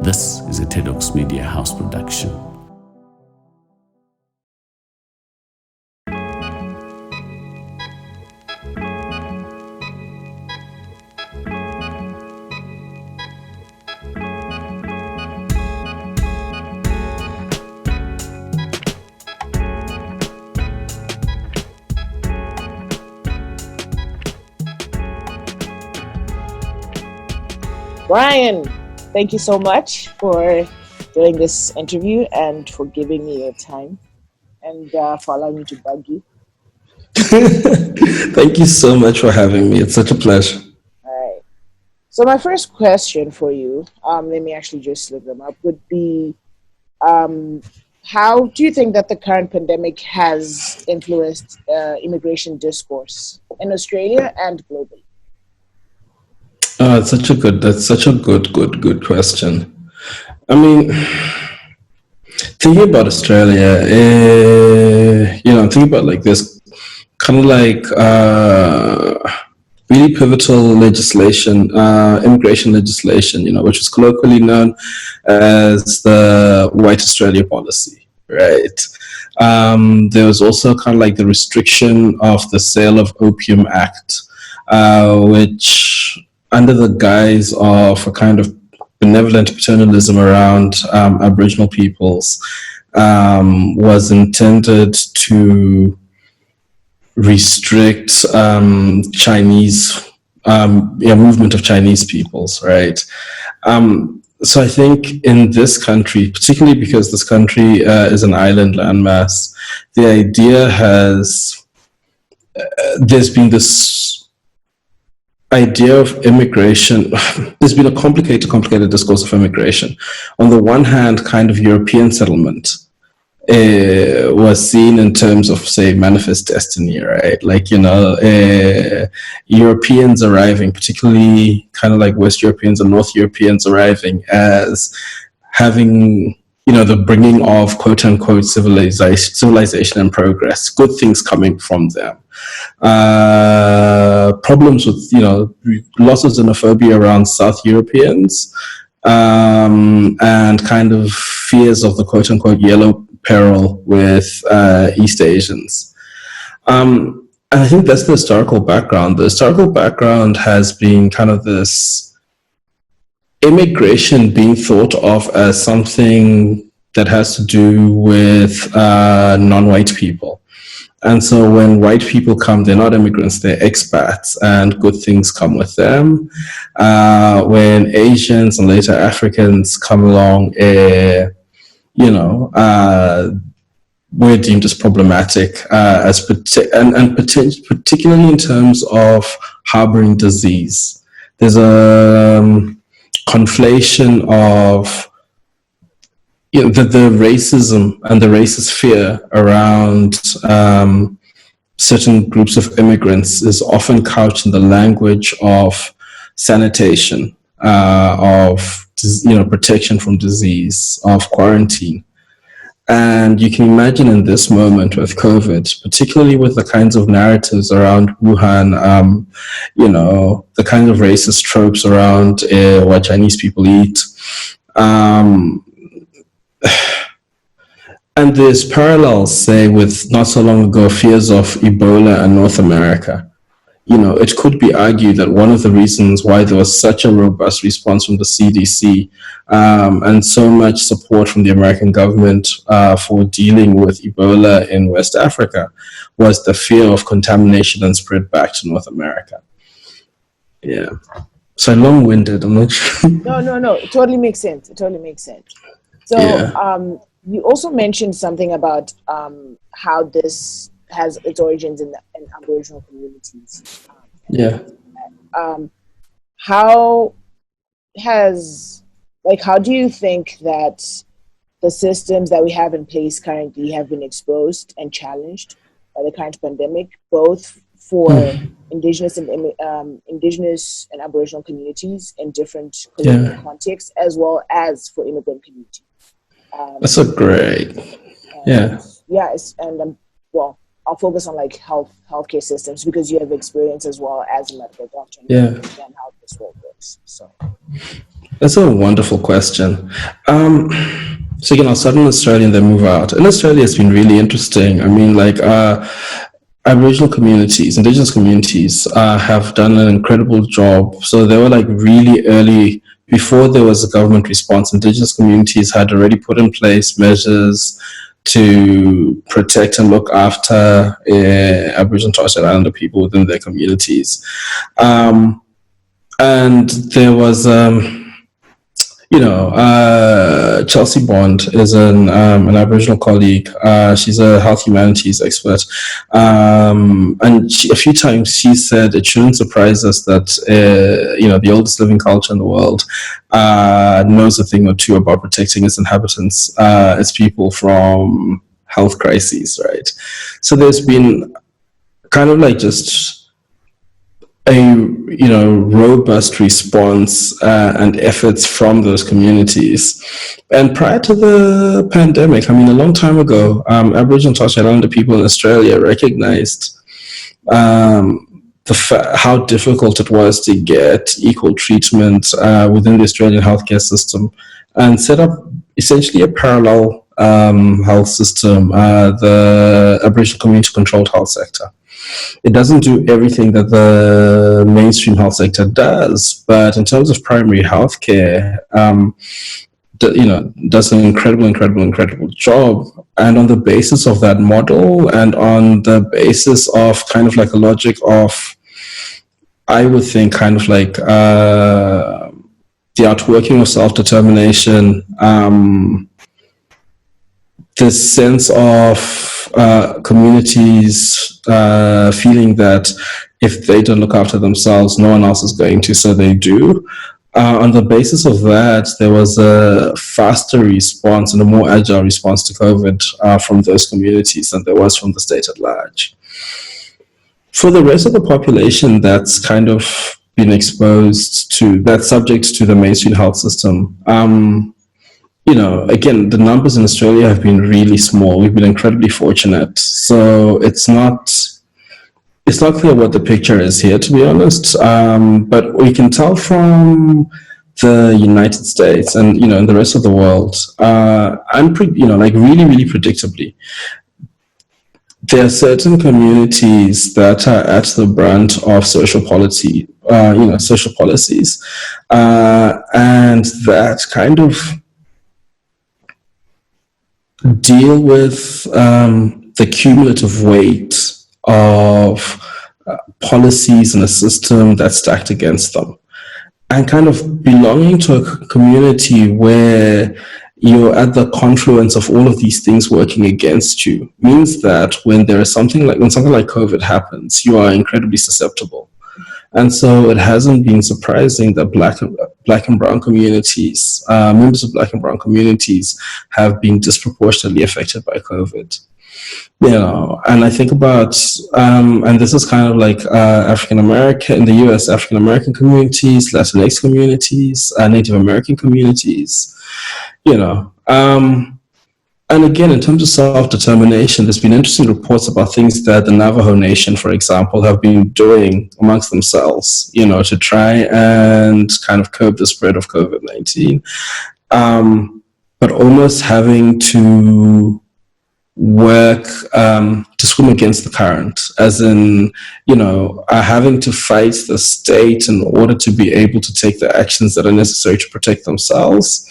This is a Tedoex Media House production. Bryan, thank you so much for doing this interview and for giving me your time and for allowing me to bug you. Thank you so much for having me. It's such a pleasure. All right. So my first question for you, let me actually just look them up, would be how do you think that the current pandemic has influenced immigration discourse in Australia and globally? That's such a good question. I mean, thinking about Australia, I'm thinking about like this kind of like really pivotal legislation, immigration legislation, which is colloquially known as the White Australia policy, right? There was also kind of like the restriction of the Sale of Opium Act, which under the guise of a kind of benevolent paternalism around Aboriginal peoples was intended to restrict Chinese movement of Chinese peoples, right? So I think in this country, particularly because this country is an island landmass, the idea there's been this idea of immigration. There's been a complicated discourse of immigration. On the one hand, kind of European settlement was seen in terms of, say, manifest destiny, right? Like, Europeans arriving, particularly kind of like West Europeans and North Europeans arriving as having, the bringing of quote unquote civilization and progress, good things coming from them. Problems with, lots of xenophobia around South Europeans, and kind of fears of the quote unquote yellow peril with East Asians. And I think that's the historical background. The historical background has been kind of this immigration being thought of as something that has to do with non-white people. And so when white people come, they're not immigrants, they're expats, and good things come with them. When Asians and later Africans come along, we're deemed as problematic, particularly in terms of harboring disease. There's a conflation of the racism and the racist fear around certain groups of immigrants is often couched in the language of sanitation, of protection from disease, of quarantine. And you can imagine in this moment with COVID, particularly with the kinds of narratives around Wuhan, the kind of racist tropes around what Chinese people eat. And there's parallels, say, with not so long ago fears of Ebola in North America. It could be argued that one of the reasons why there was such a robust response from the CDC and so much support from the American government for dealing with Ebola in West Africa was the fear of contamination and spread back to North America. Yeah. So long-winded, I'm not sure. No. It totally makes sense. So yeah. You also mentioned something about how this has its origins in Aboriginal communities. How do you think that the systems that we have in place currently have been exposed and challenged by the current pandemic, both for Indigenous and Aboriginal communities in different colonial contexts, as well as for immigrant communities? That's a great, yes, and I'll focus on like healthcare systems, because you have experience as well as a medical doctor and Yeah. understand how this work works. So That's a wonderful question. So again, I'll start in Australia and then move out. In Australia, it's been really interesting. I mean, like Aboriginal communities, Indigenous communities have done an incredible job. So they were like really early, before there was a government response. Indigenous communities had already put in place measures to protect and look after Aboriginal and Torres Strait Islander people within their communities. And there was Chelsea Bond is an Aboriginal colleague. She's a health humanities expert. And a few times she said it shouldn't surprise us that, the oldest living culture in the world knows a thing or two about protecting its inhabitants, its people from health crises, right? So there's been kind of like just a robust response and efforts from those communities. And prior to the pandemic, I mean, a long time ago, Aboriginal and Torres Strait Islander people in Australia recognized how difficult it was to get equal treatment within the Australian healthcare system, and set up essentially a parallel health system, the Aboriginal community controlled health sector. It doesn't do everything that the mainstream health sector does, but in terms of primary healthcare, does an incredible job. And on the basis of that model, and on the basis of kind of like a logic of, I would think, kind of like the outworking of self-determination, this sense of communities feeling that if they don't look after themselves, no one else is going to, so they do. On the basis of that, there was a faster response and a more agile response to COVID from those communities than there was from the state at large. For the rest of the population that's kind of been exposed to, that's subject to the mainstream health system, again, the numbers in Australia have been really small. We've been incredibly fortunate. So it's not clear what the picture is here, to be honest. But we can tell from the United States and, in the rest of the world, really predictably, there are certain communities that are at the brunt of social policies, and that kind of deal with the cumulative weight of policies in a system that's stacked against them. And kind of belonging to a community where you're at the confluence of all of these things working against you means that when something like COVID happens, you are incredibly susceptible. And so it hasn't been surprising that Black and Brown communities, members of Black and Brown communities, have been disproportionately affected by COVID. And I think about, and this is kind of like African American, in the US, African American communities, Latinx communities, Native American communities, and again, in terms of self-determination, there's been interesting reports about things that the Navajo Nation, for example, have been doing amongst themselves, to try and kind of curb the spread of COVID-19, but almost having to work to swim against the current, as in, having to fight the state in order to be able to take the actions that are necessary to protect themselves.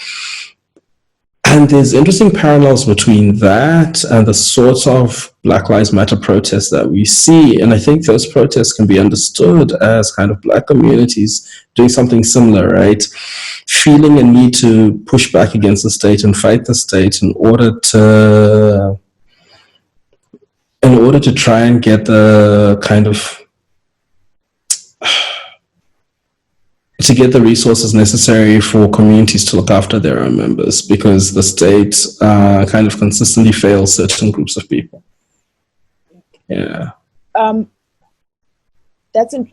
And there's interesting parallels between that and the sort of Black Lives Matter protests that we see. And I think those protests can be understood as kind of Black communities doing something similar, right? Feeling a need to push back against the state and fight the state in order to try and get the kind of to get the resources necessary for communities to look after their own members, because the state kind of consistently fails certain groups of people. Yeah.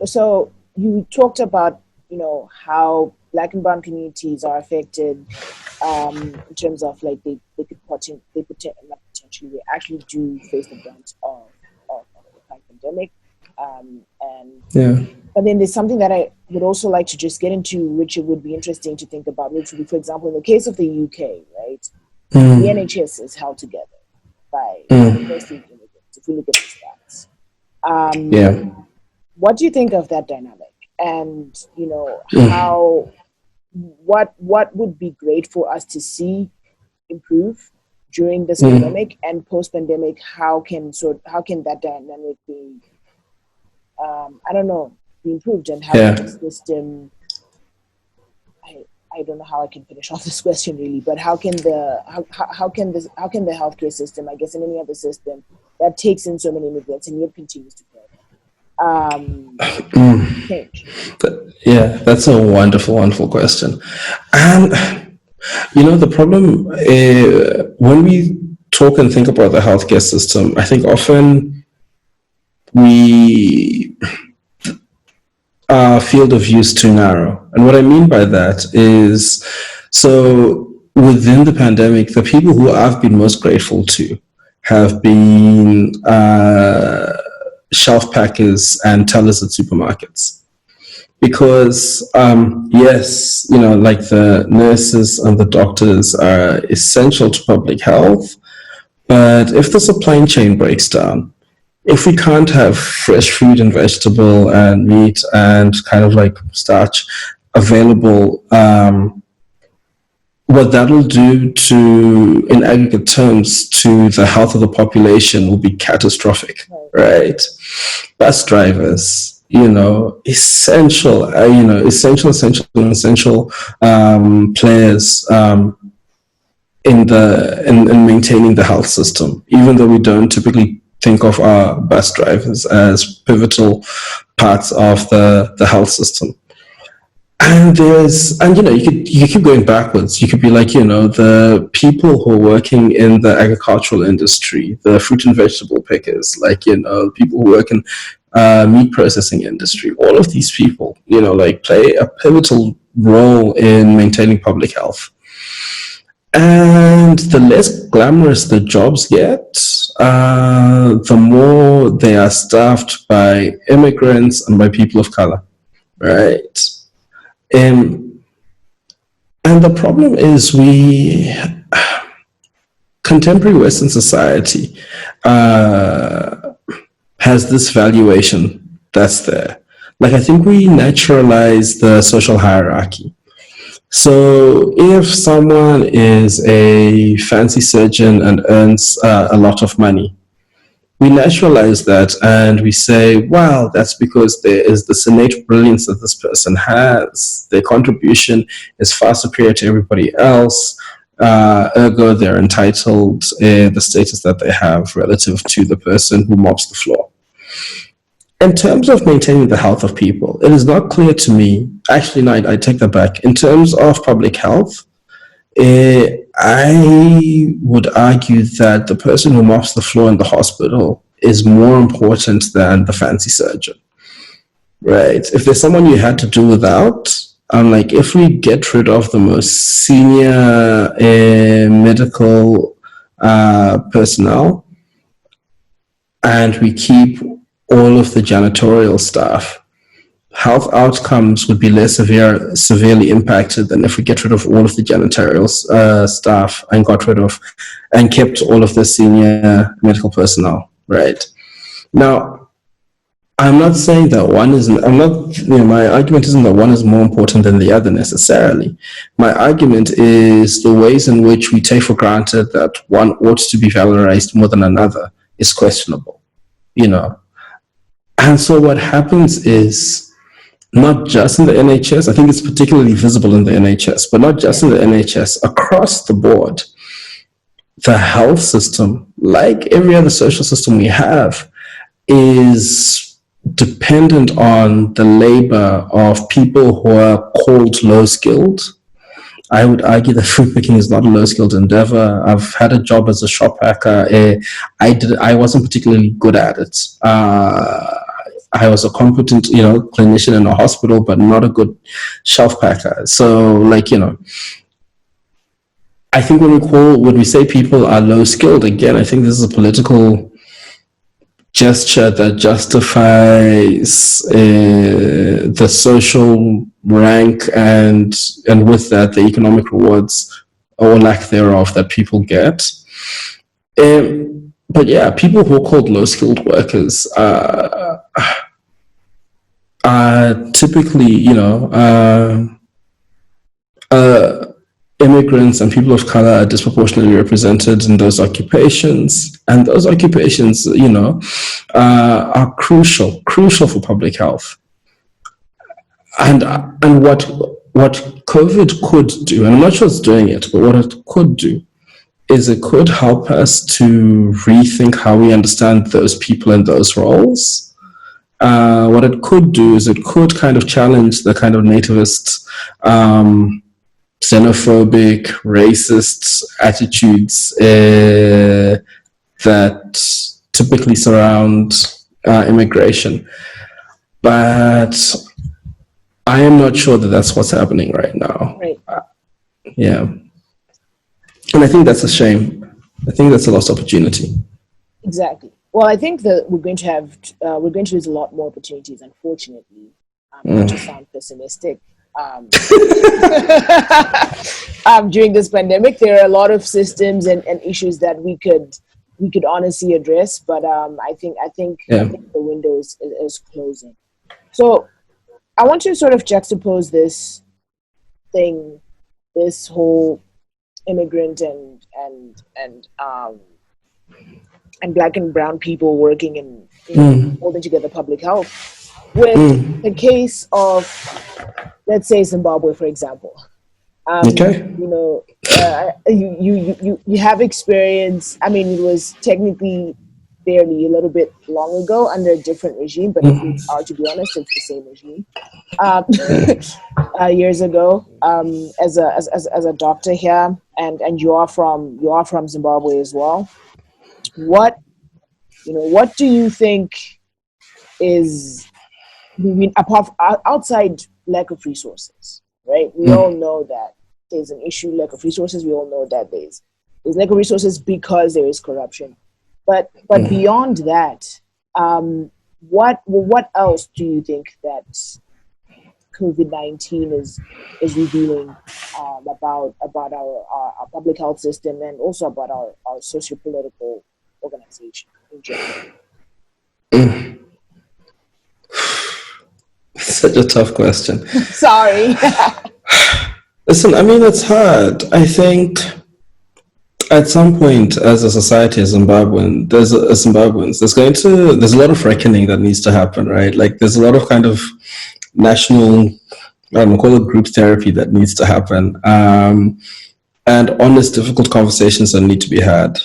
So you talked about, how Black and Brown communities are affected in terms of like they potentially actually do face the brunt of pandemic. And Yeah. But then there's something that I would also like to just get into, which it would be interesting to think about. Literally, for example, in the case of the UK, right, the NHS is held together by mostly immigrants, if we look at the stats. What do you think of that dynamic? And, you know, what would be great for us to see improve during this pandemic, and post-pandemic, how can that dynamic be, be improved, and how can the system, I don't know how I can finish off this question really, but how can the healthcare system, I guess in any other system that takes in so many immigrants and yet continues to grow, change? Yeah, that's a wonderful question. And you know, the problem when we talk and think about the healthcare system, I think often our field of view is too narrow. And what I mean by that is, so within the pandemic, the people who I've been most grateful to have been shelf packers and tellers at supermarkets. Because yes, you know, like the nurses and the doctors are essential to public health, but if the supply chain breaks down, if we can't have fresh fruit and vegetable and meat and kind of like starch available, what that'll do to, in aggregate terms, to the health of the population will be catastrophic, right? Bus drivers, you know, essential players in maintaining the health system, even though we don't typically think of our bus drivers as pivotal parts of the health system. And you know, you keep going backwards. You could be like, you know, the people who are working in the agricultural industry, the fruit and vegetable pickers, like, you know, people who work in meat processing industry. All of these people, you know, like play a pivotal role in maintaining public health. And the less glamorous the jobs get, the more they are staffed by immigrants and by people of color, right? And the problem is contemporary Western society has this valuation that's there. Like, I think we naturalize the social hierarchy. So if someone is a fancy surgeon and earns a lot of money, we naturalize that and we say, wow, that's because there is this innate brilliance that this person has. Their contribution is far superior to everybody else. Ergo, they're entitled the status that they have relative to the person who mops the floor. In terms of maintaining the health of people, it is not clear to me. Actually, no, I take that back. In terms of public health, I would argue that the person who mops the floor in the hospital is more important than the fancy surgeon, right? If there's someone you had to do without, like, if we get rid of the most senior medical personnel and we keep all of the janitorial staff, health outcomes would be less severely impacted than if we get rid of all of the janitorial staff and kept all of the senior medical personnel, right? Now, I'm not saying that my argument isn't that one is more important than the other necessarily. My argument is the ways in which we take for granted that one ought to be valorized more than another is questionable, you know? And so what happens is, not just in the NHS, I think it's particularly visible in the NHS, but not just in the NHS, across the board, the health system, like every other social system we have, is dependent on the labor of people who are called low-skilled. I would argue that fruit picking is not a low-skilled endeavor. I've had a job as a shop packer. I wasn't particularly good at it. I was a competent, you know, clinician in a hospital, but not a good shelf packer. So, like, you know, I think when we say people are low skilled, again, I think this is a political gesture that justifies the social rank and with that the economic rewards or lack thereof that people get. But yeah, people who are called low-skilled workers are typically, immigrants and people of color are disproportionately represented in those occupations, and those occupations, are crucial for public health. And what COVID could do, and I'm not sure it's doing it, but what it could do is it could help us to rethink how we understand those people and those roles. What it could do is it could kind of challenge the kind of nativist, xenophobic, racist attitudes that typically surround immigration. But I am not sure that that's what's happening right now. Right. Yeah. And I think that's a shame. I think that's a lost opportunity. Exactly. Well, I think that we're going to lose a lot more opportunities, unfortunately. Not to sound pessimistic. During this pandemic, there are a lot of systems and issues that we could honestly address, but I think the window is closing. So I want to sort of juxtapose this whole immigrant and Black and brown people working in holding together public health with the case of, let's say, Zimbabwe, for example. Okay. You have experience. I mean, it was technically barely a little bit long ago under a different regime, but if we are to be honest, it's the same regime. Years ago, as a doctor here, and you are from Zimbabwe as well. What do you think is, outside lack of resources, right? We all know that there's an issue, lack of resources. We all know that there's lack of resources because there is corruption. But beyond that, what else do you think that COVID-19 is revealing about our public health system and also about our socio-political organization in general? Such a tough question. Sorry. Listen, I mean, it's hard. I think at some point, as a society, as Zimbabweans, there's a lot of reckoning that needs to happen, right? Like, there's a lot of kind of national, I don't call it group therapy that needs to happen, and honest, difficult conversations that need to be had.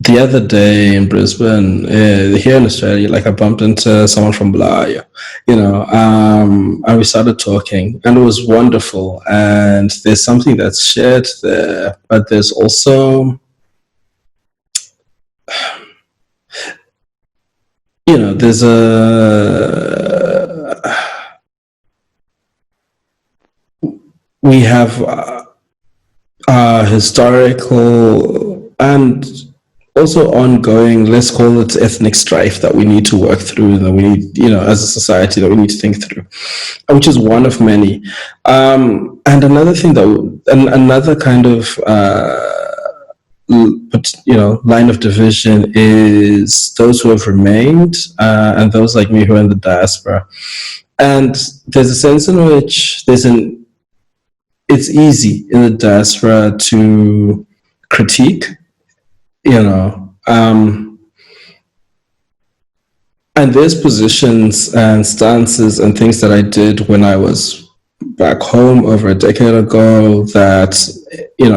The other day in Brisbane, here in Australia, like I bumped into someone from Bulawayo, and we started talking, and it was wonderful. And there's something that's shared there, but there's also, there's we have historical and also ongoing, let's call it ethnic strife that we need to work through, and that we need, as a society, that we need to think through, which is one of many. And another thing another kind of, line of division is those who have remained and those like me who are in the diaspora. And there's a sense in which it's easy in the diaspora to critique, and there's positions and stances and things that I did when I was back home over a decade ago that,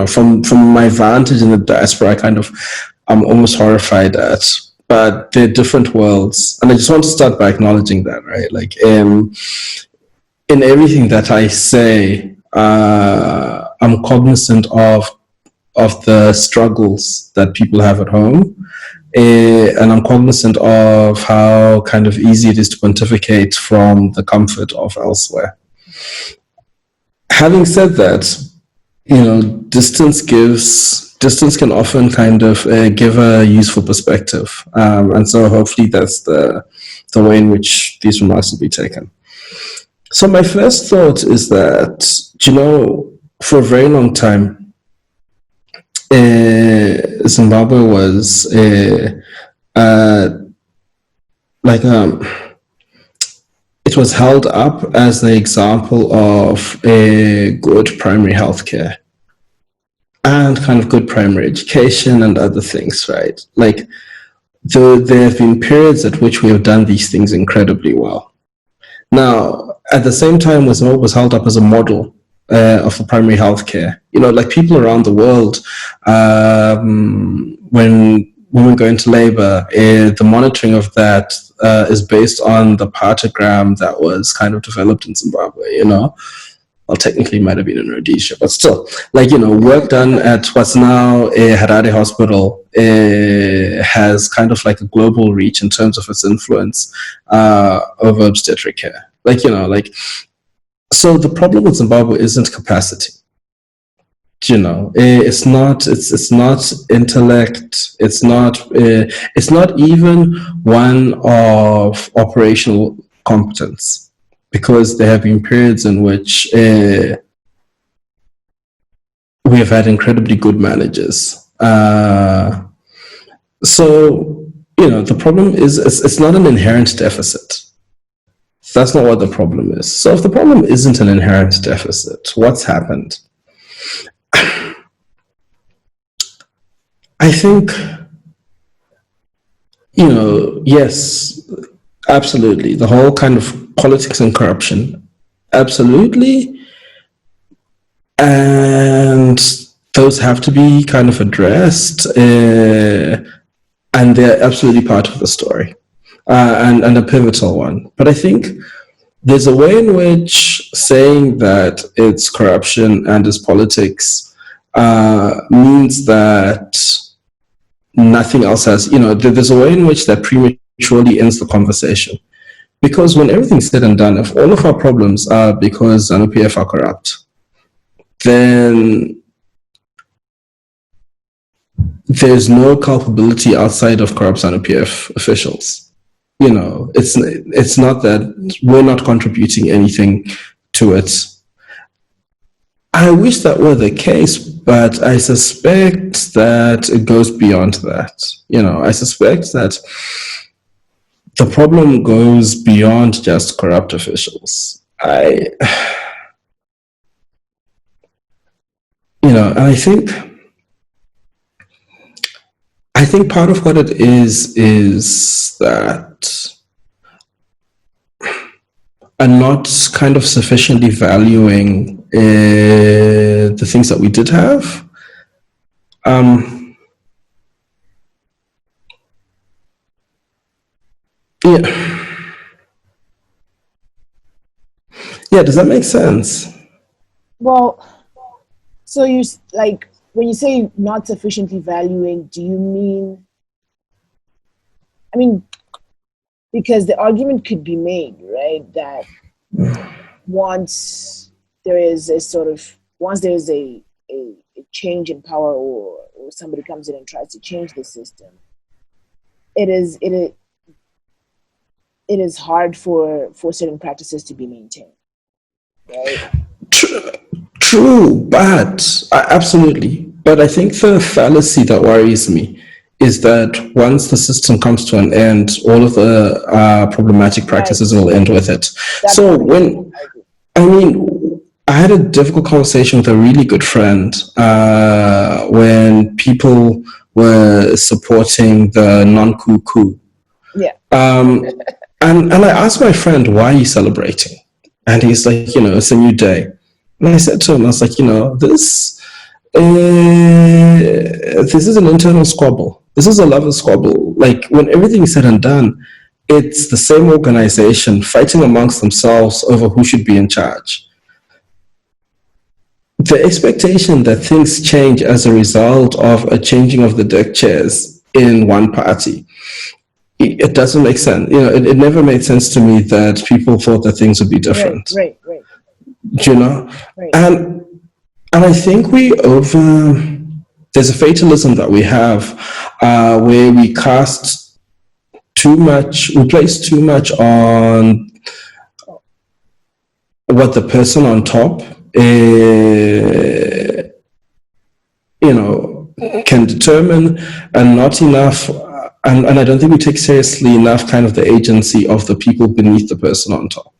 from my vantage in the diaspora, I'm almost horrified at. But they're different worlds, and I just want to start by acknowledging that, right? Like, in everything that I say, I'm cognizant of the struggles that people have at home, and I'm cognizant of how kind of easy it is to pontificate from the comfort of elsewhere. Having said that, distance gives distance can often kind of give a useful perspective. And so hopefully that's the way in which these remarks will be taken. So my first thought is that, for a very long time, Zimbabwe was it was held up as the example of a good primary healthcare and kind of good primary education and other things, right? Like, there have been periods at which we have done these things incredibly well. Now, at the same time, Zimbabwe was held up as a model of the primary healthcare. Like people around the world, when women go into labor, the monitoring of that is based on the partogram that was kind of developed in Zimbabwe, Well, technically it might have been in Rhodesia, but still, work done at what's now a Harare hospital has kind of like a global reach in terms of its influence over obstetric care. So the problem with Zimbabwe isn't capacity. It's not intellect. It's not even one of operational competence, because there have been periods in which we have had incredibly good managers. So the problem is it's not an inherent deficit. That's not what the problem is. So if the problem isn't an inherent deficit, what's happened? I think, yes, absolutely. The whole kind of politics and corruption, absolutely. And those have to be kind of addressed, and they're absolutely part of the story, and a pivotal one. But I think there's a way in which saying that it's corruption and it's politics means that nothing else has, there's a way in which that prematurely ends the conversation. Because when everything's said and done, if all of our problems are because ZANU-PF are corrupt, then there's no culpability outside of corrupt ZANU-PF officials. It's not that we're not contributing anything to it. I wish that were the case, but I suspect that it goes beyond that. I suspect that the problem goes beyond just corrupt officials. And I think part of what it is that I'm not kind of sufficiently valuing the things that we did have. Yeah, does that make sense? Well, so you when you say not sufficiently valuing, do you mean? Because the argument could be made, right, that once there is a change in power, or somebody comes in and tries to change the system, it is hard for certain practices to be maintained, right? True, but absolutely. But I think the fallacy that worries me is that once the system comes to an end, all of the problematic practices will end with it. So I had a difficult conversation with a really good friend when people were supporting the non-coup coup. Yeah. And I asked my friend, why are you celebrating? And he's like, it's a new day. And I said to him, I was like, this is an internal squabble. This is a lover's squabble. Like, when everything is said and done, it's the same organization fighting amongst themselves over who should be in charge. The expectation that things change as a result of a changing of the deck chairs in one party, it doesn't make sense. It never made sense to me that people thought that things would be different. Right. Right. And I think we there's a fatalism that we have where we place too much on what the person on top can determine, and not enough, and I don't think we take seriously enough kind of the agency of the people beneath the person on top.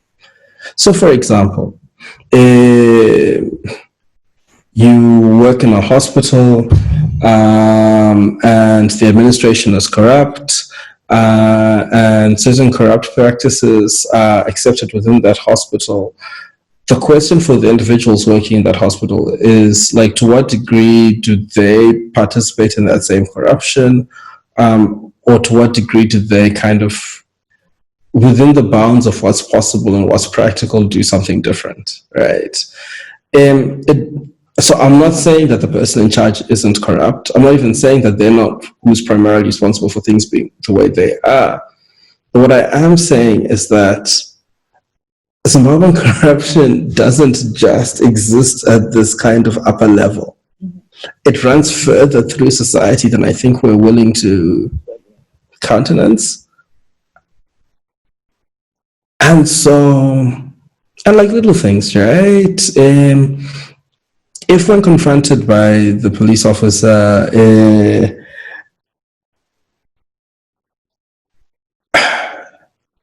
So for example, you work in a hospital and the administration is corrupt, and certain corrupt practices are accepted within that hospital. The question for the individuals working in that hospital is, like, to what degree do they participate in that same corruption, or to what degree do they kind of, within the bounds of what's possible and what's practical, do something different, right? So I'm not saying that the person in charge isn't corrupt. I'm not even saying that they're not who's primarily responsible for things being the way they are. But what I am saying is that Zimbabwean corruption doesn't just exist at this kind of upper level. It runs further through society than I think we're willing to countenance. And so, and like little things, right? If when confronted by the police officer,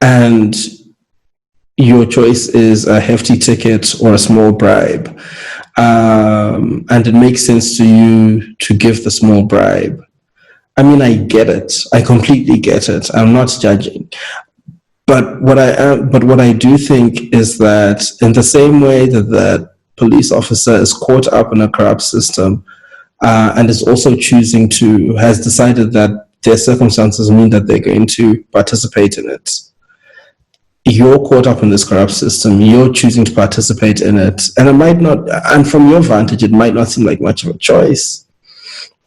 and your choice is a hefty ticket or a small bribe, and it makes sense to you to give the small bribe, I mean, I get it. I completely get it. I'm not judging. But what I do think is that in the same way that that police officer is caught up in a corrupt system, and is also has decided that their circumstances mean that they're going to participate in it. You're caught up in this corrupt system, you're choosing to participate in it, and it might not, and from your vantage, it might not seem like much of a choice.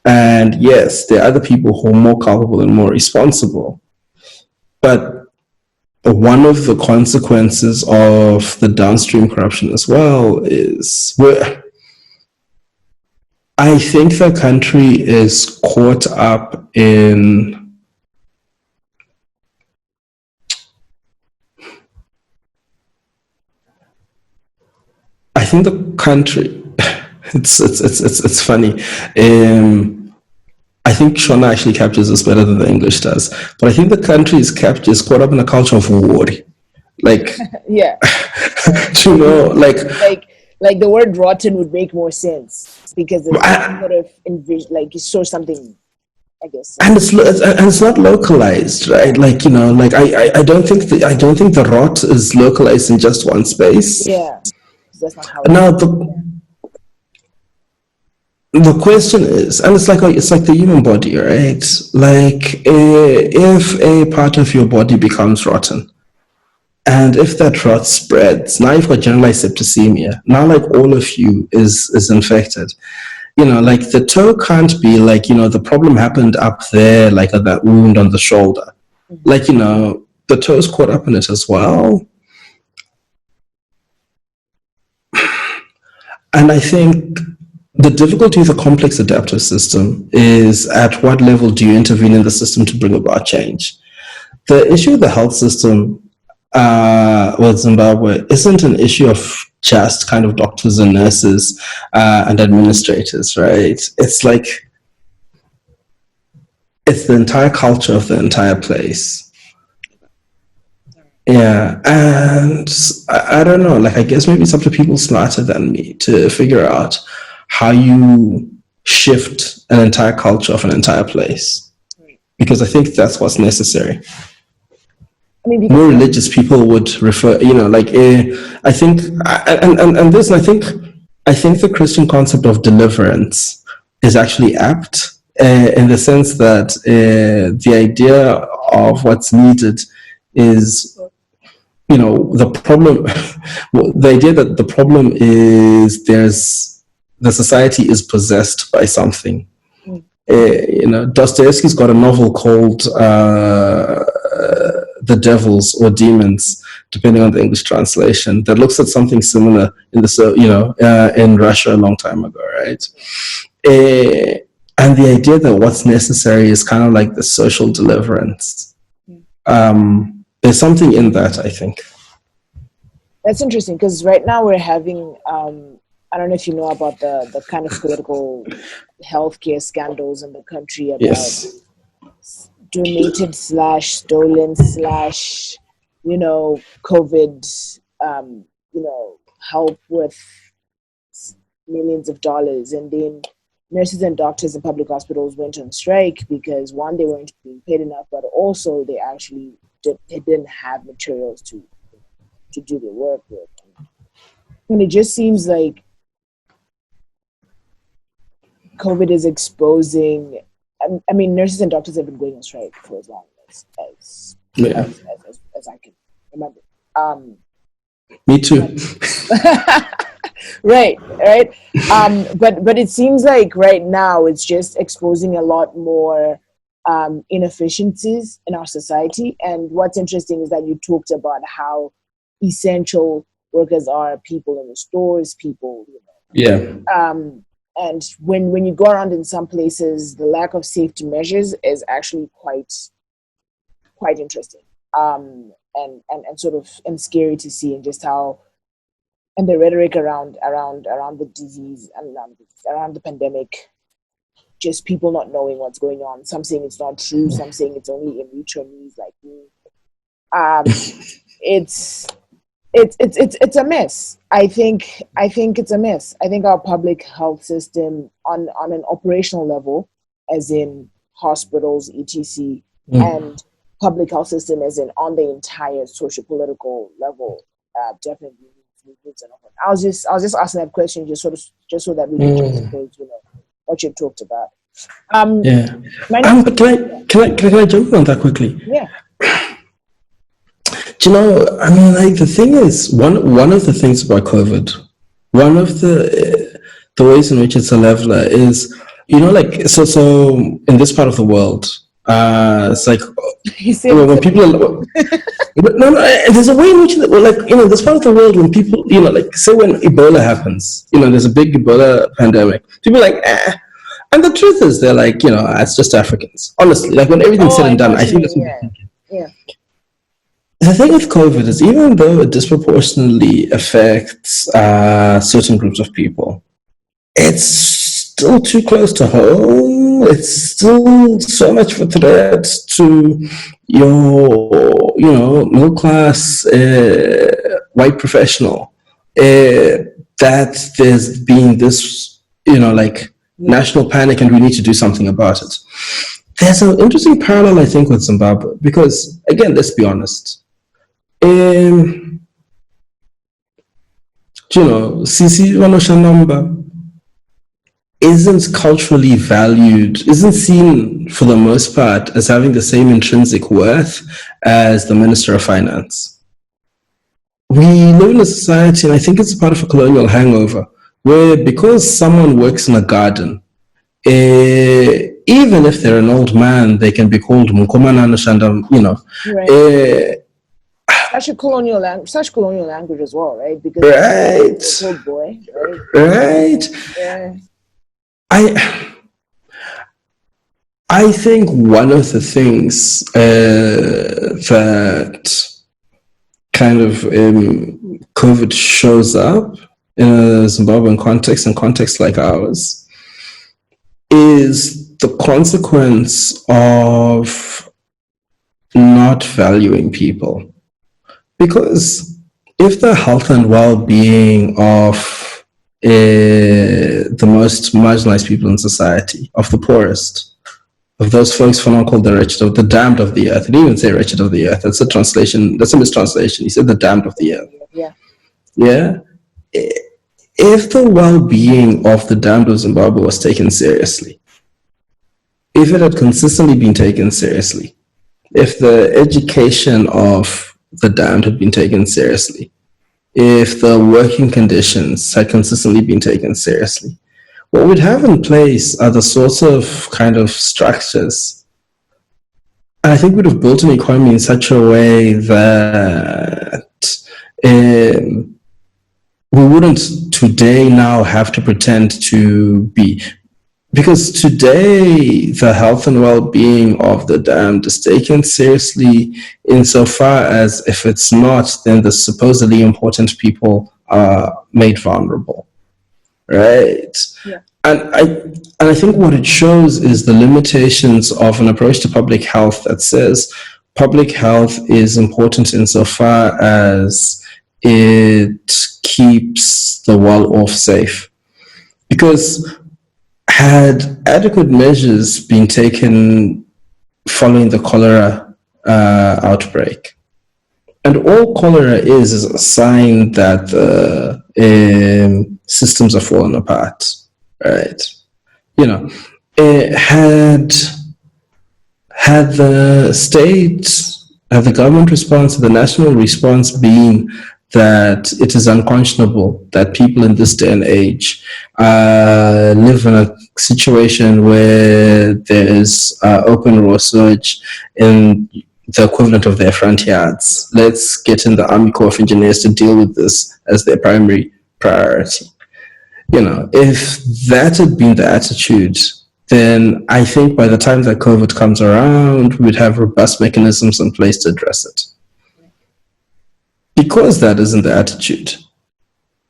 And yes, there are other people who are more culpable and more responsible. But one of the consequences of the downstream corruption as well is I think the country is caught up in I think the country it's funny. I think Shona actually captures this better than the English does. But I think the country is caught up in a culture of worry. Like, yeah. you know, like the word rotten would make more sense because it's sort of like it shows something, I guess. And it's not localized, right? Like, you know, like I don't think the rot is localized in just one space. Yeah. That's not how now the question is, and it's like the human body, right? Like, if a part of your body becomes rotten, and if that rot spreads, now you've got generalized septicemia. Now, like, all of you is infected. You know, like, the toe can't be like, you know, the problem happened up there, like at that wound on the shoulder. Mm-hmm. Like, you know, the toe's caught up in it as well. And I think the difficulty with a complex adaptive system is at what level do you intervene in the system to bring about change? The issue with the health system with Zimbabwe isn't an issue of just kind of doctors and nurses and administrators, right? It's like, it's the entire culture of the entire place. Yeah, and I don't know, like, I guess maybe it's up to people smarter than me to figure out how you shift an entire culture of an entire place. Because I think that's what's necessary. I mean, more religious people would refer, you know, like, I think, and this, I think the Christian concept of deliverance is actually apt in the sense that the idea of what's needed is, you know, the problem, the idea that the problem is the society is possessed by something. You know, Dostoevsky's got a novel called The Devils or Demons, depending on the English translation, that looks at something similar in in Russia a long time ago, right? And the idea that what's necessary is kind of like the social deliverance. There's something in that, I think. That's interesting, because right now we're having, I don't know if you know about the kind of political healthcare scandals in the country about Yes. donated / stolen / COVID, help with millions of dollars. And then nurses and doctors in public hospitals went on strike because, one, they weren't being paid enough, but also they actually didn't have materials to do their work with. And it just seems like COVID is exposing. I mean, nurses and doctors have been going on strike for as long as I can remember. Me too. Right. But it seems like right now it's just exposing a lot more inefficiencies in our society. And what's interesting is that you talked about how essential workers are, people in the stores, people, Yeah. And when you go around in some places, the lack of safety measures is actually quite interesting, and sort of and scary to see, and just how, and the rhetoric around the disease and around the pandemic, just people not knowing what's going on. Some saying it's not true, some saying it's only in vitro news like me. It's a mess. I think it's a mess. I think our public health system on an operational level, as in hospitals, etc., and public health system as in on the entire socio-political level, definitely needs an offering. I was just asking that question just so that we can transpose, what you talked about. Yeah. But can I jump on that quickly? Yeah. Do you know, I mean, like, the thing is, one of the things about COVID, one of the ways in which it's a leveler is, like, so in this part of the world, it's like, when people are, no, there's a way in which, like, this part of the world, when people, like, say when Ebola happens, there's a big Ebola pandemic, people are like, and the truth is, they're like, it's just Africans. Honestly, like, when everything's said and done, I think that's what they're thinking. Yeah. The thing with COVID is, even though it disproportionately affects certain groups of people, it's still too close to home. It's still so much of a threat to your, middle class white professional, that there's been this, national panic, and we need to do something about it. There's an interesting parallel, I think, with Zimbabwe, because, again, let's be honest. Sisi Wanoshanamba isn't culturally valued, isn't seen for the most part as having the same intrinsic worth as the Minister of Finance. We live in a society, and I think it's part of a colonial hangover, where because someone works in a garden, even if they're an old man, they can be called Mukomana Shandam, Right. Such colonial language as well, right? Because right, old boy, right. Yeah. I think one of the things that kind of COVID shows up in a Zimbabwean context and context like ours is the consequence of not valuing people. Because if the health and well-being of the most marginalized people in society, of the poorest, of those folks for now called the wretched, of the damned of the earth, he didn't even say wretched of the earth, that's a translation, that's a mistranslation, he said the damned of the earth. Yeah. If the well-being of the damned of Zimbabwe was taken seriously, if it had consistently been taken seriously, if the education of the damned had been taken seriously, if the working conditions had consistently been taken seriously, what we'd have in place are the sorts of kind of structures. And I think we'd have built an economy in such a way that we wouldn't today now have to pretend to be. because today the health and well-being of the damned is taken seriously insofar as if it's not, then the supposedly important people are made vulnerable, right? Yeah. And I think what it shows is the limitations of an approach to public health that says public health is important insofar as it keeps the well-off safe. Because had adequate measures been taken following the cholera outbreak, and all cholera is a sign that the systems are falling apart, right? You know, had the state, had the government response, the national response been that it is unconscionable that people in this day and age live in a situation where there is open raw sewage in the equivalent of their front yards. Let's get in the Army Corps of Engineers to deal with this as their primary priority. You know, if that had been the attitude, then I think by the time that COVID comes around, we'd have robust mechanisms in place to address it. Because that isn't the attitude,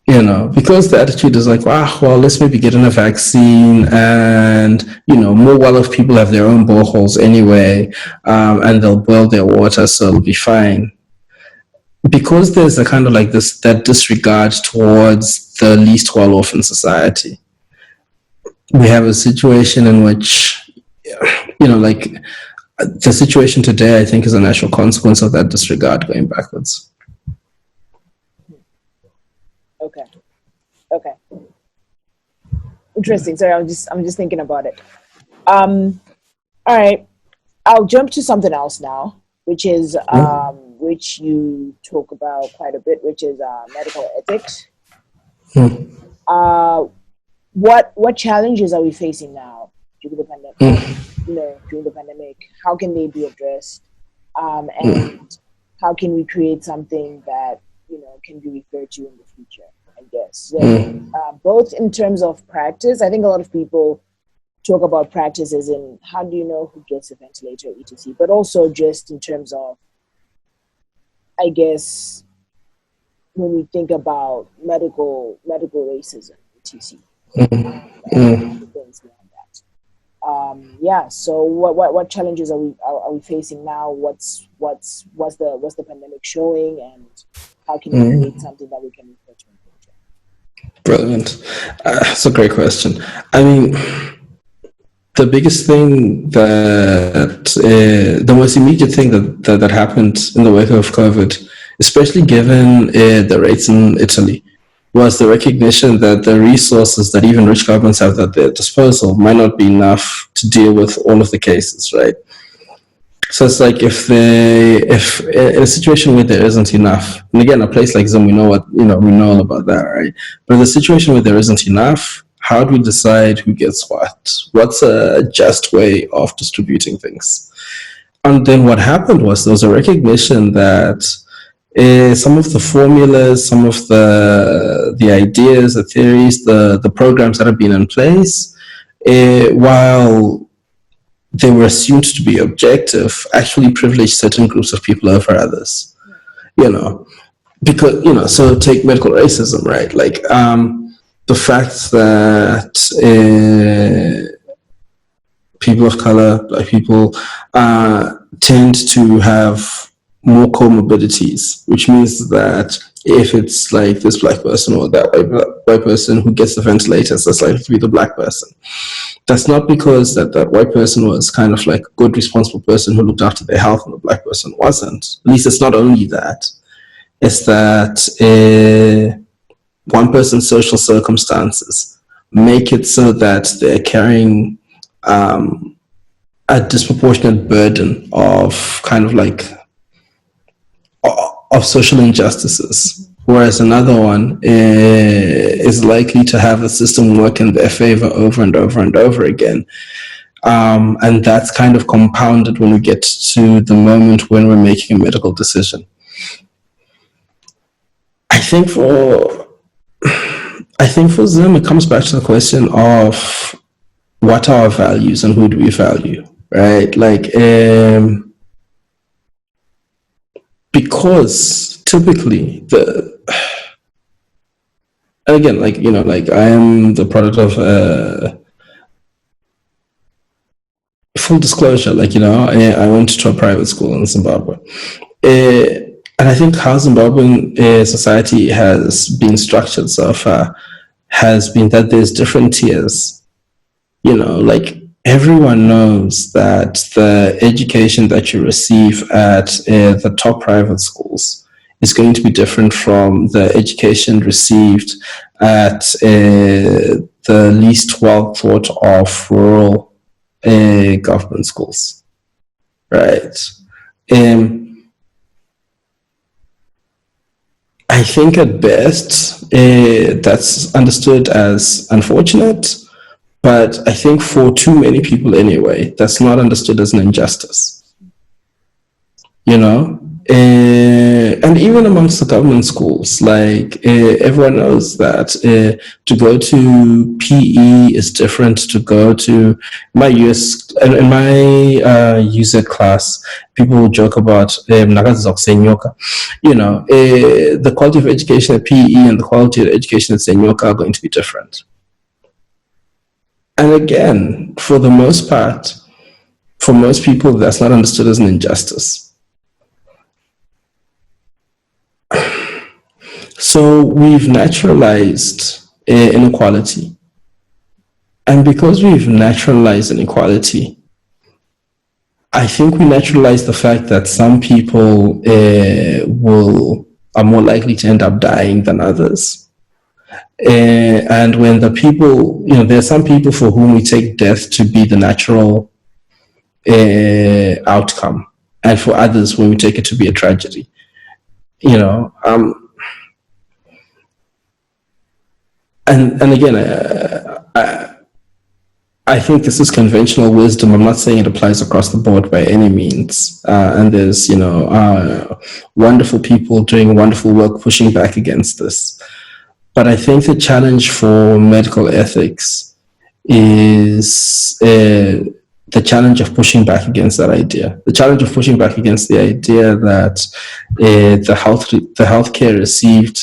you know, because the attitude is like, well, let's maybe get in a vaccine, and, you know, more well-off people have their own boreholes anyway, and they'll boil their water, so it'll be fine. Because there's a kind of like this, that disregard towards the least well-off in society, we have a situation in which, you know, like the situation today, I think, is a natural consequence of that disregard going backwards. Okay. Interesting. Sorry, I'm just thinking about it. All right. I'll jump to something else now, which is which you talk about quite a bit, which is medical ethics. What challenges are we facing now during the pandemic? You know, during the pandemic, how can they be addressed? And how can we create something that, you know, can be referred to in the future, I guess. So, both in terms of practice, I think a lot of people talk about practices in how do you know who gets a ventilator, etc. But also just in terms of, I guess, when we think about medical racism, etc. Things beyond that. So what challenges are we facing now? What's the pandemic showing, and how can we create something that we can refer to in the future? Brilliant. That's a great question. I mean, the biggest thing the most immediate thing that happened in the wake of COVID, especially given the rates in Italy, was the recognition that the resources that even rich governments have at their disposal might not be enough to deal with all of the cases, right? So it's like if in a situation where there isn't enough, and again, a place like Zim, we know all about that, right? But in a situation where there isn't enough, how do we decide who gets what? What's a just way of distributing things? And then what happened was there was a recognition that some of the formulas, some of the ideas, the theories, the programs that have been in place, while they were assumed to be objective, actually privilege certain groups of people over others. You know, because, you know, so take medical racism, right? Like the fact that people of color, Black people, tend to have more comorbidities, which means that if it's like this Black person or that white person who gets the ventilators, that's likely to be the Black person. That's not because that white person was kind of like a good, responsible person who looked after their health and the Black person wasn't. At least it's not only that. It's that one person's social circumstances make it so that they're carrying a disproportionate burden of kind of like of social injustices, whereas another one is likely to have the system work in their favor over and over and over again. And that's kind of compounded when we get to the moment when we're making a medical decision. I think for Zim, it comes back to the question of what are our values and who do we value, right? Like, because typically again, like, you know, like I am the product of full disclosure, like, you know, I went to a private school in Zimbabwe. And I think how Zimbabwean society has been structured so far has been that there's different tiers. You know, like everyone knows that the education that you receive at the top private schools is going to be different from the education received at the least well thought of rural government schools, right? I think at best that's understood as unfortunate, but I think for too many people anyway, that's not understood as an injustice. You know, and even amongst the government schools, like everyone knows that to go to PE is different to go to my in my user class. People will joke about you know, the quality of education at PE and the quality of education at Senyoka are going to be different. And again, for the most part, for most people, that's not understood as an injustice. So we've naturalized inequality. And because we've naturalized inequality, I think we naturalize the fact that some people are more likely to end up dying than others. And when the people, you know, there are some people for whom we take death to be the natural outcome, and for others when we take it to be a tragedy. You know, and again, I think this is conventional wisdom. I'm not saying it applies across the board by any means. And there's, you know, wonderful people doing wonderful work pushing back against this. But I think the challenge for medical ethics is the challenge of pushing back against that idea. The challenge of pushing back against the idea that the healthcare received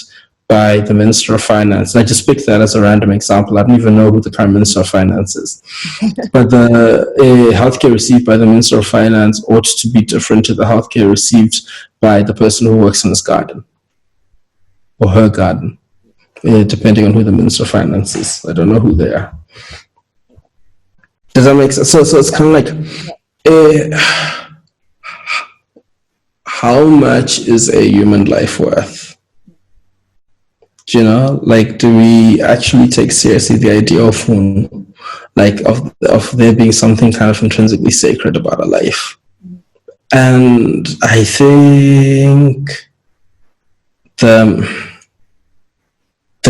by the Minister of Finance. And I just picked that as a random example. I don't even know who the current Minister of Finance is. But the healthcare received by the Minister of Finance ought to be different to the healthcare received by the person who works in his garden or her garden, depending on who the Minister of Finance is. I don't know who they are. Does that make sense? So it's kind of like, how much is a human life worth? You know, like, do we actually take seriously the idea of of there being something kind of intrinsically sacred about a life? And I think the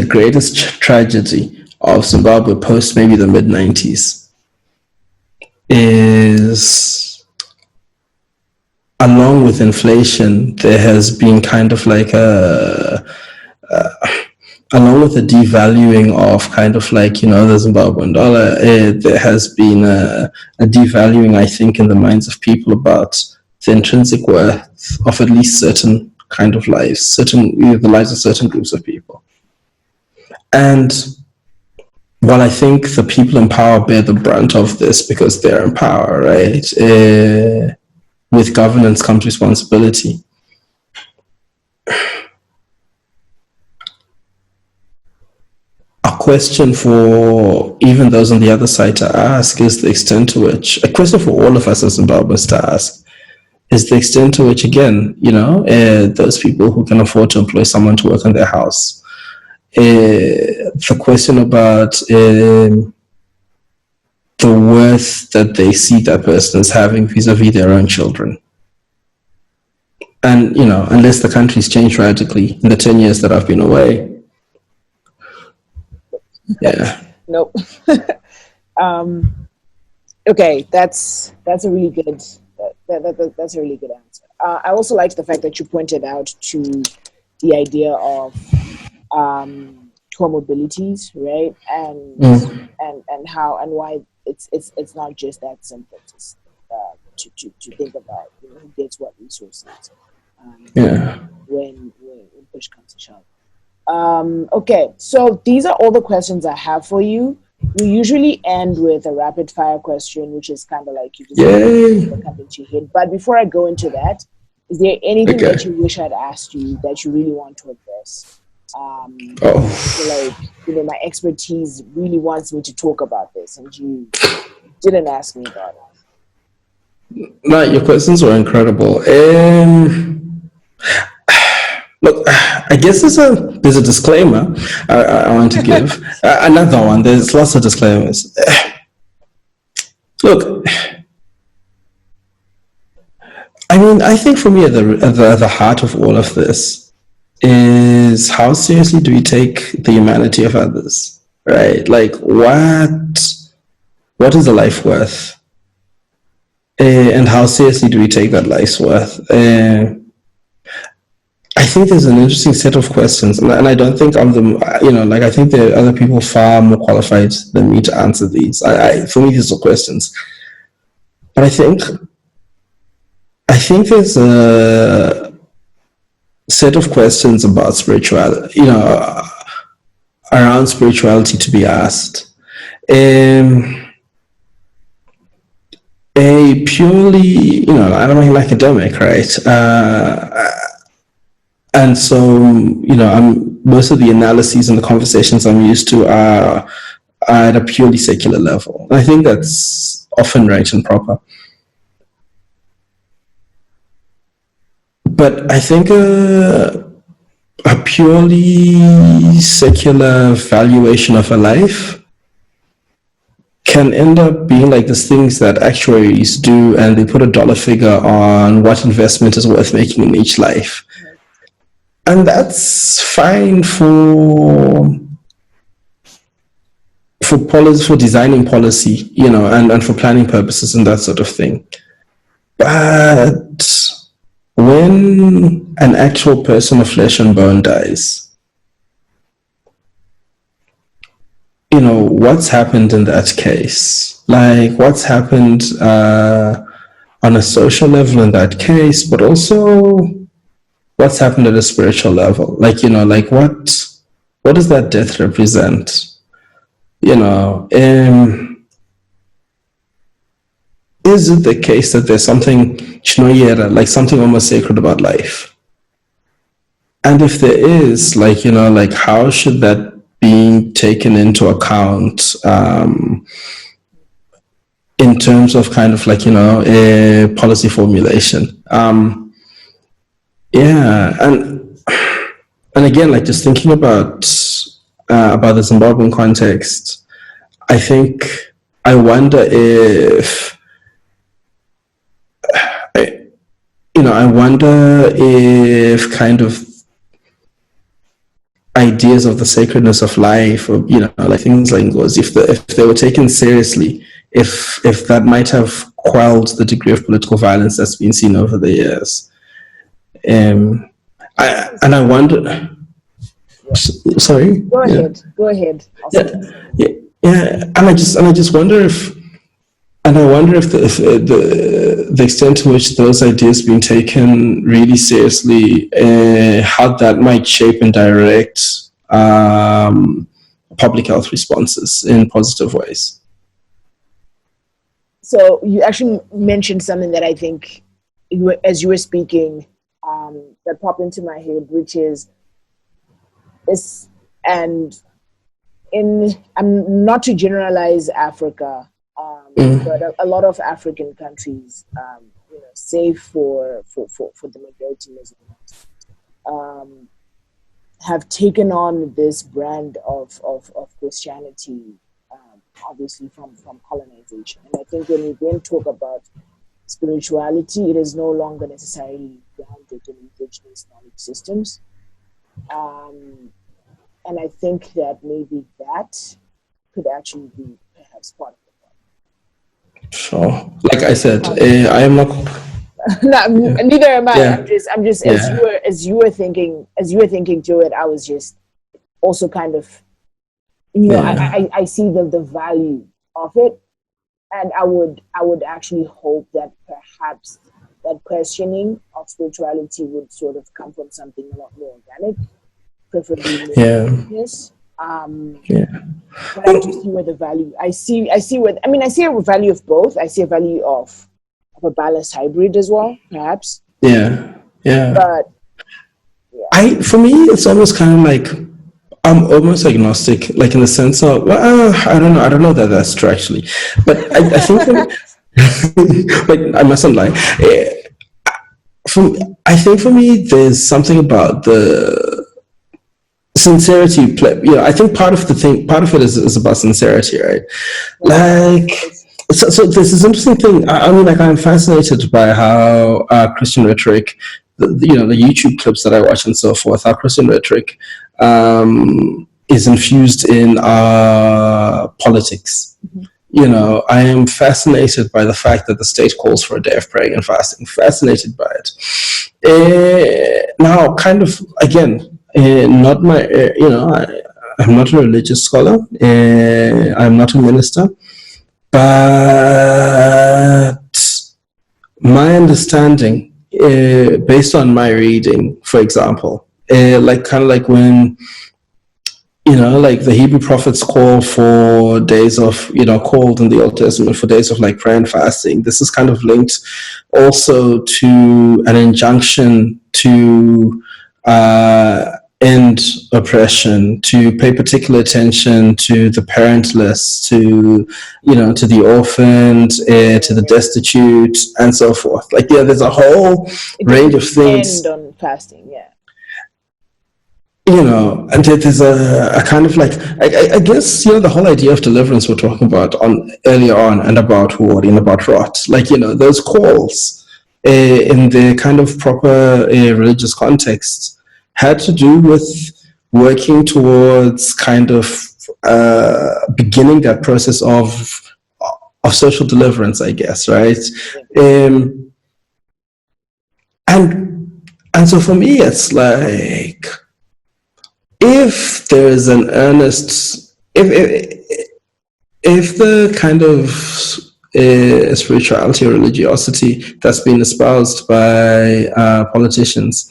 greatest tragedy of Zimbabwe post maybe the mid-90s is, along with inflation, there has been kind of like along with the devaluing of kind of like, you know, the Zimbabwean dollar, there has been a devaluing, I think, in the minds of people about the intrinsic worth of at least certain kind of lives, the lives of certain groups of people. And while I think the people in power bear the brunt of this because they're in power, right? With governance comes responsibility. A question for even those on the other side to ask is the extent to which, a question for all of us as Zimbabweans to ask, is the extent to which, again, you know, those people who can afford to employ someone to work on their house, the question about the worth that they see that person as having vis-a-vis their own children. And, you know, unless the country's changed radically in the 10 years that I've been away, yeah. Nope. Okay, that's a really good that's a really good answer. I also liked the fact that you pointed out to the idea of comorbidities, right? And how and why it's not just that simple to think about, you know, who gets what resources when push comes to shove. Okay, so these are all the questions I have for you. We usually end with a rapid fire question, which is kind of like you just come into your head. But before I go into that, is there anything that you wish I'd asked you that you really want to address? Like, you know, my expertise really wants me to talk about this, and you didn't ask me about it. No, your questions were incredible. Look, I guess there's a disclaimer I want to give. Another one. There's lots of disclaimers. Look, I mean, I think for me at the heart of all of this is how seriously do we take the humanity of others, right? Like, what is a life worth? And how seriously do we take that life's worth? I think there's an interesting set of questions, and I don't think I'm the, you know, like, I think there are other people far more qualified than me to answer these. For me, these are questions. But I think there's a set of questions about spirituality, you know, around spirituality to be asked. A purely, you know, I'm an academic, right? And so, you know, most of the analyses and the conversations I'm used to are at a purely secular level. I think that's often right and proper. But I think a purely secular valuation of a life can end up being like these things that actuaries do, and they put a dollar figure on what investment is worth making in each life. And that's fine for policy, for designing policy, you know, and for planning purposes and that sort of thing. But when an actual person of flesh and bone dies, you know, what's happened in that case? Like, what's happened on a social level in that case, but also what's happened at a spiritual level? Like, you know, like what does that death represent? You know, is it the case that there's something chinoyera, like something almost sacred about life? And if there is, like, you know, like, how should that be taken into account in terms of kind of like, you know, a policy formulation? Yeah, and again, like, just thinking about the Zimbabwean context, I wonder if, kind of ideas of the sacredness of life, or, you know, like things like those, if they were taken seriously, if that might have quelled the degree of political violence that's been seen over the years. I wonder. Sorry. Go ahead. Yeah. And I just wonder if the extent to which those ideas being taken really seriously, how that might shape and direct public health responses in positive ways. So you actually mentioned something that I think, as you were speaking, that popped into my head, which is, and I'm not to generalize Africa, but a lot of African countries, you know, save for the majority Muslims, have taken on this brand of Christianity, obviously from colonization. And I think when we then talk about spirituality, it is no longer necessarily grounded in indigenous knowledge systems. And I think that maybe that could actually be perhaps part of the problem. Sure. Like I said, I am not. Neither am I. Yeah. I'm just as you were thinking through it, I was just also kind of, you know, I see the value of it, And I would actually hope that perhaps that questioning of spirituality would sort of come from something a lot more organic, preferably more kindness. Yeah. But I do see where the value. I see a value of both. I see a value of a balanced hybrid as well, perhaps. Yeah. But for me, it's almost kind of like I'm almost agnostic, like in the sense of, well, I don't know that that's true actually, but I think like I mustn't lie. I think for me, there's something about the sincerity. I think part of it is about sincerity, right? Like, so there's this interesting thing. I mean, like, I'm fascinated by how Christian rhetoric, the YouTube clips that I watch and so forth, how Christian rhetoric is infused in politics. Mm-hmm. I am fascinated by the fact that the state calls for a day of praying and fasting. Fascinated by it. Now, kind of, again, not my, I'm not a religious scholar. I'm not a minister. But my understanding, based on my reading, for example, like when, like the Hebrew prophets call for days of, called in the Old Testament for days of like prayer and fasting. This is kind of linked also to an injunction to end oppression, to pay particular attention to the parentless, to the orphaned, to the destitute, and so forth. Like, there's a whole range of things. End on fasting, yeah. And there's a kind of like, I guess, the whole idea of deliverance we're talking about earlier on, and about ward and about rot, like, those calls in the kind of proper religious context had to do with working towards kind of beginning that process of social deliverance, I guess, right? And so for me, it's like, if there is an earnest, if the kind of spirituality or religiosity that's been espoused by politicians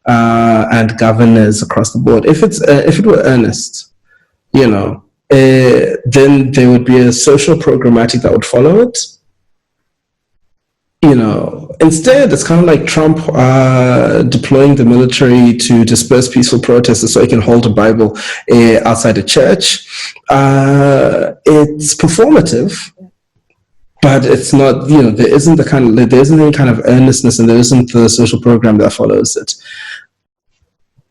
and governors across the board, if it were earnest, then there would be a social programmatic that would follow it. Instead, it's kind of like Trump deploying the military to disperse peaceful protesters so he can hold a Bible outside a church. It's performative, but it's not. There isn't any kind of earnestness, and there isn't the social program that follows it.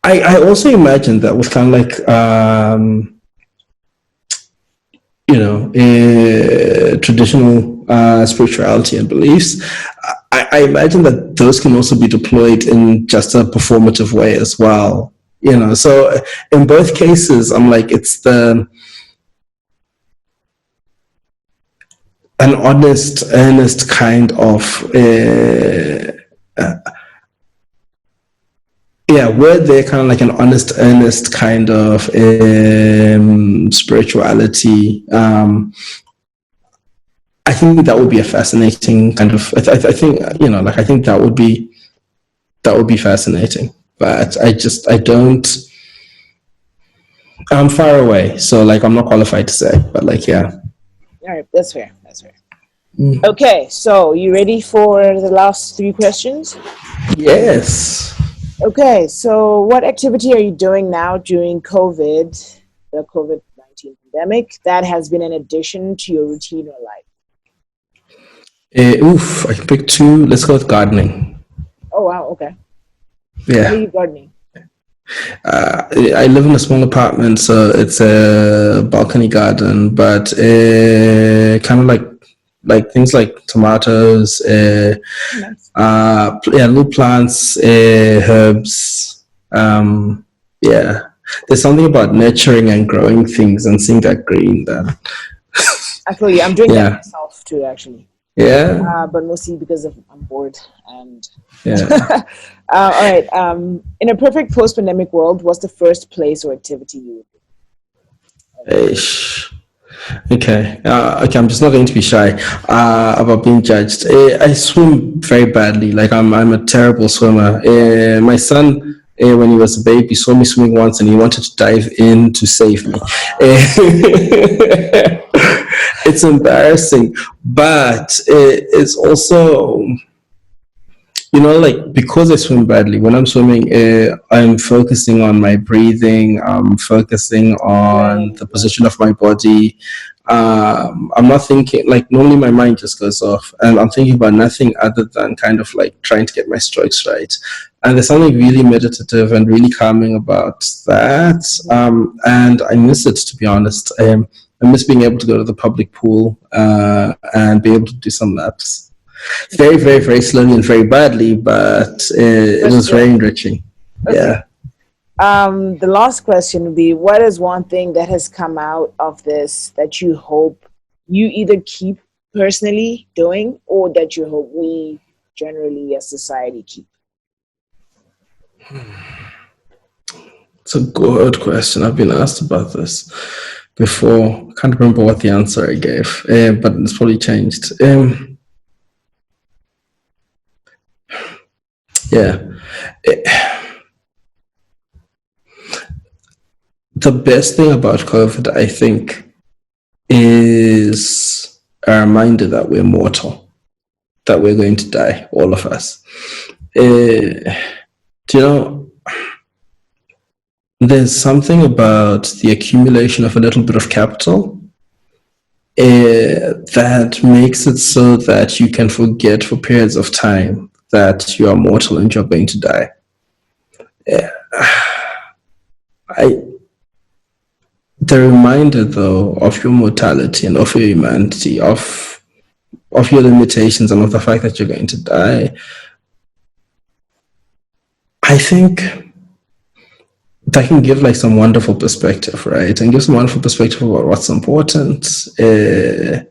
I also imagine that with kind of like traditional spirituality and beliefs, I imagine that those can also be deployed in just a performative way as well. So in both cases, I'm like, it's an honest, earnest kind of where they're kind of like an honest, earnest kind of spirituality. I think that would be a fascinating kind of. I think I think that would be fascinating. But I don't. I'm far away, so like I'm not qualified to say. But like, yeah. All right, that's fair. Okay, so you ready for the last 3 questions? Yes. Okay, so what activity are you doing now during the COVID-19 pandemic that has been an addition to your routine or life? I can pick 2. Let's go with gardening. Oh, wow, okay. Yeah. Why are you gardening? I live in a small apartment, so it's a balcony garden, but kind of like things like tomatoes, Nice. Little plants, herbs. There's something about nurturing and growing things and seeing that green. That Actually, I'm doing that myself too, actually. Yeah. But mostly because I'm bored and. Yeah. All right. In a perfect post-pandemic world, what's the first place or activity you would do? Okay. Okay. I'm just not going to be shy about being judged. I swim very badly. Like I'm a terrible swimmer. My son, when he was a baby, saw me swimming once, and he wanted to dive in to save me. It's embarrassing, but it's also, like, because I swim badly, when I'm swimming, I'm focusing on my breathing, I'm focusing on the position of my body. I'm not thinking, like, normally my mind just goes off, and I'm thinking about nothing other than kind of like trying to get my strokes right. And there's something really meditative and really calming about that. And I miss it, to be honest. I miss being able to go to the public pool and be able to do some laps. Very, very, very slowly and very badly, but it was very enriching. Okay. Yeah. The last question would be, what is one thing that has come out of this that you hope you either keep personally doing, or that you hope we generally as society keep? It's a good question. I've been asked about this before. I can't remember what the answer I gave, but it's probably changed. Yeah. The best thing about COVID, I think, is a reminder that we're mortal, that we're going to die, all of us. There's something about the accumulation of a little bit of capital that makes it so that you can forget for periods of time that you are mortal and you're going to die. The reminder, though, of your mortality and of your humanity, of your limitations and of the fact that you're going to die, I think that can give like some wonderful perspective, right? And give some wonderful perspective about what's important and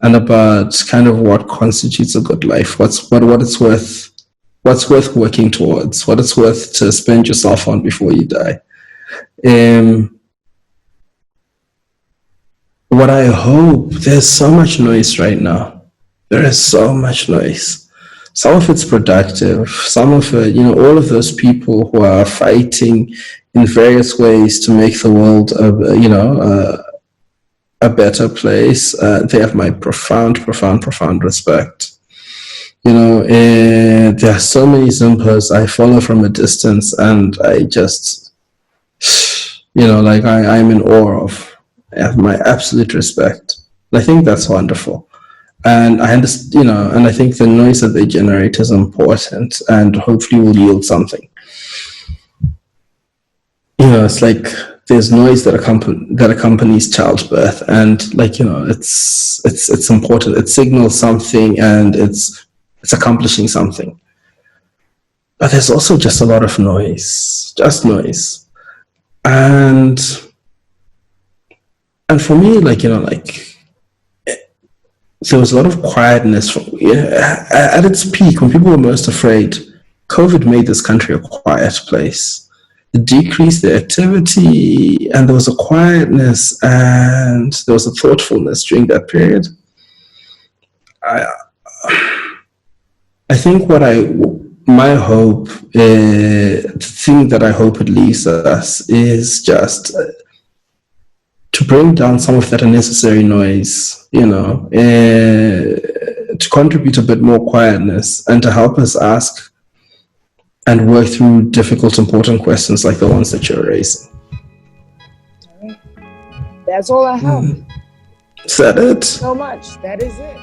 about kind of what constitutes a good life, what it's worth working towards, what it's worth to spend yourself on before you die. What I hope, there's so much noise right now. There is so much noise. Some of it's productive. Some of it, all of those people who are fighting in various ways to make the world, a better place. They have my profound, profound, profound respect. There are so many Zimbabweans I follow from a distance, and I just, I'm in awe of. I have my absolute respect. I think that's wonderful. And I understand, and I think the noise that they generate is important and hopefully will yield something. It's like there's noise that accompanies childbirth, and it's important. It signals something and it's accomplishing something. But there's also just a lot of noise, just noise. And for me, there was a lot of quietness at its peak when people were most afraid. COVID made this country a quiet place. It decreased the activity, and there was a quietness and there was a thoughtfulness during that period. I think my hope, the thing that I hope it leaves us is just to bring down some of that unnecessary noise, to contribute a bit more quietness and to help us ask and work through difficult, important questions like the ones that you're raising. All right. That's all I have. Is that it? So much. That is it.